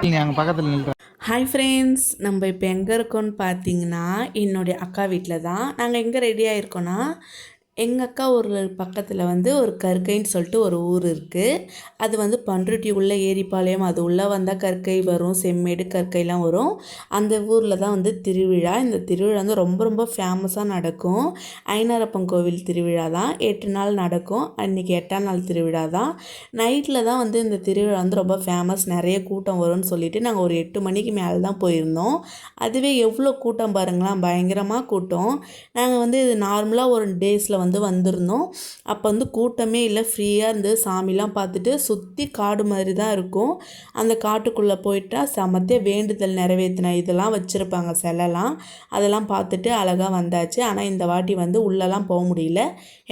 அங்கே பக்கத்தில் நில்றேன். Hi friends, நம்ம இப்போ எங்கே இருக்கோன்னு பார்த்தீங்கன்னா என்னுடைய அக்கா வீட்டில் தான். நாங்கள் எங்கே ரெடி ஆகிருக்கோன்னா, எங்கள் அக்கா ஊர் பக்கத்தில் வந்து ஒரு கற்கைன்னு சொல்லிட்டு ஒரு ஊர் இருக்குது. அது வந்து பண்ருட்டி உள்ள ஏரிப்பாளையம், அது உள்ளே வந்தால் கற்கை வரும், செம்மேடு கற்கைலாம் வரும். அந்த ஊரில் தான் வந்து திருவிழா. இந்த திருவிழா வந்து ரொம்ப ரொம்ப ஃபேமஸாக நடக்கும். ஐனாரப்பன் கோவில் திருவிழா தான். 8 நாள் நடக்கும். அன்றைக்கி 8ஆம் நாள் திருவிழா தான். நைட்டில் தான் வந்து இந்த திருவிழா வந்து ரொம்ப ஃபேமஸ், நிறைய கூட்டம் வரும்னு சொல்லிட்டு நாங்கள் ஒரு 8 மணிக்கு மேலே தான் போயிருந்தோம். அதுவே எவ்வளோ கூட்டம் பாருங்களேன், பயங்கரமாக கூட்டம். நாங்கள் வந்து இது நார்மலாக ஒரு டேஸில் வந்து வந்திருந்தோம். அப்போ வந்து கூட்டமே இல்லை, ஃப்ரீயாக இருந்து சாமிலாம் பார்த்துட்டு சுற்றி காடு மாதிரி தான் இருக்கும். அந்த காட்டுக்குள்ளே போயிட்டால் சமத்தே வேண்டுதல் நிறைவேற்றின இதெல்லாம் வச்சுருப்பாங்க, சிலைலாம். அதெல்லாம் பார்த்துட்டு அழகாக வந்தாச்சு. ஆனால் இந்த வாட்டி வந்து உள்ளெல்லாம் போக முடியல,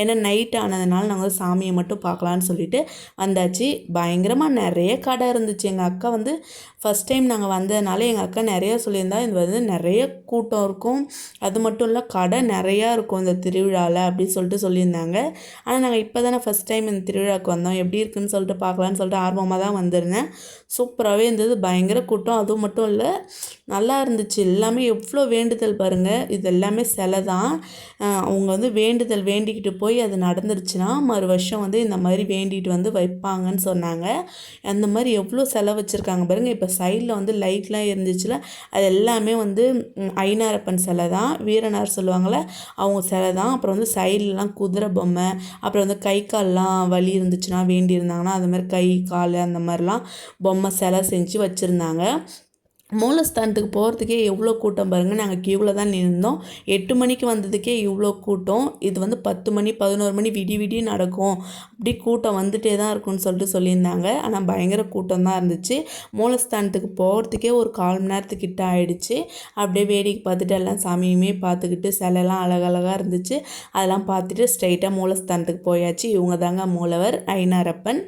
ஏன்னா நைட் ஆனதுனால நாங்கள் சாமியை மட்டும் பார்க்கலான்னு சொல்லிட்டு வந்தாச்சு. பயங்கரமாக நிறைய கடை இருந்துச்சு. எங்கள் அக்கா வந்து ஃபஸ்ட் டைம் நாங்கள் வந்ததுனால எங்கள் அக்கா நிறையா சொல்லியிருந்தா இது வந்து நிறைய கூட்டம் இருக்கும், அது மட்டும் இல்லை கடை நிறையா இருக்கும் இந்த திருவிழாவில் அப்படின்னு சொல்லியிருந்தாங்க. ஆனால் நாங்கள் இப்போ தானே ஃபஸ்ட் டைம் இந்த திருவிழாவுக்கு வந்தோம், எப்படி இருக்குன்னு சொல்லிட்டு பார்க்கலான்னு சொல்லிட்டு ஆர்வமாக தான் வந்திருந்தேன். சூப்பராகவே இருந்தது, பயங்கர கூட்டம். அதுவும் மட்டும் இல்லை, நல்லா இருந்துச்சு. எல்லாமே எவ்வளோ வேண்டுதல் பாருங்கள், இது எல்லாமே சிலை தான். அவங்க வந்து வேண்டுதல் வேண்டிக்கிட்டு போய் அது நடந்துருச்சுன்னா மறு வருஷம் வந்து இந்த மாதிரி வேண்டிட்டு வந்து வைப்பாங்கன்னு சொன்னாங்க. அந்த மாதிரி எவ்வளோ சிலை வச்சுருக்காங்க பாருங்கள். இப்போ சைடில் வந்து லைட்லாம் இருந்துச்சுல, அது எல்லாமே வந்து ஐனாரப்பன் சிலை தான். வீரனார் சொல்லுவாங்கள்ல, அவங்க சிலை தான். அப்புறம் வந்து சைட்லலாம் குதிரை பொம்மை, அப்புறம் வந்து கை கால்லாம் வலி இருந்துச்சுன்னா வேண்டியிருந்தாங்கன்னா அது மாதிரி கை கால் அந்த மாதிரிலாம் பொம்மை சிலை செஞ்சு வச்சுருந்தாங்க. மூலஸ்தானத்துக்கு போகிறதுக்கே எவ்வளோ கூட்டம் பாருங்கள். நாங்கள் க்யூவில் தான் நின்றோம். 8 மணிக்கு வந்ததுக்கே இவ்வளோ கூட்டம். இது வந்து 10 மணி 11 மணி விடிய நடக்கும், அப்படி கூட்டம் வந்துகிட்டே தான் இருக்கும்னு சொல்லியிருந்தாங்க. ஆனால் பயங்கர கூட்டம் தான் இருந்துச்சு. மூலஸ்தானத்துக்கு போகிறதுக்கே ஒரு 1/4 மணி நேரத்துக்கிட்ட ஆகிடுச்சு. அப்படியே வேடிக்கை பார்த்துட்டு எல்லாம் சாமியுமே பார்த்துக்கிட்டு சிலைலாம் அழகழகாக இருந்துச்சு. அதெல்லாம் பார்த்துட்டு ஸ்ட்ரைட்டாக மூலஸ்தானத்துக்கு போயாச்சு. இவங்க தாங்க மூலவர் ஐனாரப்பன்.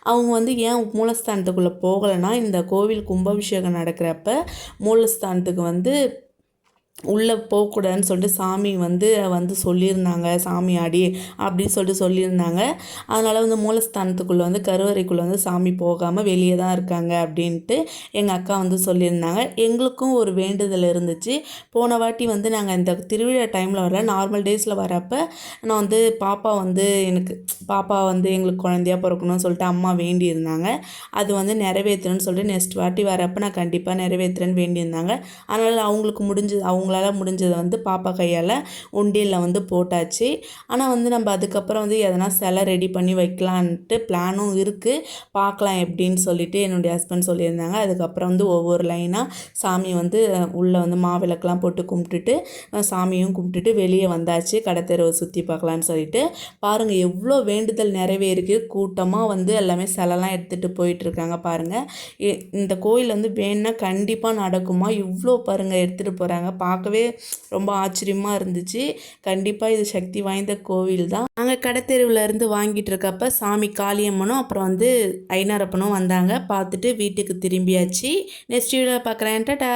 அவங்க வந்து ஏன் மூலஸ்தானத்துக்குள்ளே போகலைன்னா, இந்த கோவில் கும்பாபிஷேகம் நடக்கிறப்ப மூலஸ்தானத்துக்கு வந்து உள்ளே போகக்கூடாதுன்னு சொல்லிட்டு சாமி வந்து சொல்லியிருந்தாங்க, சாமியாடி அப்படின்னு சொல்லியிருந்தாங்க. அதனால் வந்து மூலஸ்தானத்துக்குள்ளே வந்து கருவறைக்குள்ளே வந்து சாமி போகாமல் வெளியே தான் இருக்காங்க அப்படின்ட்டு எங்கள் அக்கா வந்து சொல்லியிருந்தாங்க. எங்களுக்கும் ஒரு வேண்டுதல் இருந்துச்சு. போன வாட்டி வந்து நாங்கள் இந்த திருவிழா டைமில் வரல, நார்மல் டேஸில் வரப்போ நான் வந்து பாப்பா வந்து எங்களுக்கு குழந்தையாக பிறக்கணும்னு சொல்லிட்டு அம்மா வேண்டியிருந்தாங்க. அது வந்து நிறைவேற்றணும்னு சொல்லிட்டு நெக்ஸ்ட் வாட்டி வரப்போ நான் கண்டிப்பாக நிறைவேற்றுறேன்னு வேண்டியிருந்தாங்க. அதனால் அவங்களால முடிஞ்சதை வந்து பாப்பா கையால் உண்டியலில் வந்து போட்டாச்சு. ஆனால் வந்து நம்ம அதுக்கப்புறம் வந்து எதனா சிலை ரெடி பண்ணி வைக்கலான்ட்டு பிளானும் இருக்குது, பார்க்கலாம் எப்படின்னு சொல்லிட்டு என்னுடைய ஹஸ்பண்ட் சொல்லியிருந்தாங்க. அதுக்கப்புறம் வந்து ஒவ்வொரு லைனாக சாமி வந்து உள்ளே வந்து மாவிளக்கெலாம் போட்டு கும்பிட்டுட்டு சாமியும் கும்பிட்டுட்டு வெளியே வந்தாச்சு. கடைத்தெருவை சுற்றி பார்க்கலான்னு சொல்லிட்டு. பாருங்கள் எவ்வளோ வேண்டுதல் நிறைவேறிருக்கு. கூட்டமாக வந்து எல்லாமே சிலைலாம் எடுத்துகிட்டு போயிட்டுருக்காங்க பாருங்கள். இந்த கோயில் வந்து வேணுன்னா கண்டிப்பாக நடக்குமா, இவ்வளோ பாருங்கள் எடுத்துகிட்டு போகிறாங்க. பார்க்கவே ரொம்ப ஆச்சரியமாக இருந்துச்சு. கண்டிப்பாக இது சக்தி வாய்ந்த கோவில் தான். நாங்கள் கடைத்தெருவில் இருந்து வாங்கிட்டு இருக்கப்ப சாமி காளியம்மனும் அப்புறம் வந்து ஐனாரப்பனும் வந்தாங்க. பார்த்துட்டு வீட்டுக்கு திரும்பியாச்சு. நெக்ஸ்ட் வீடியோவில் பார்க்குறேன். டாடா.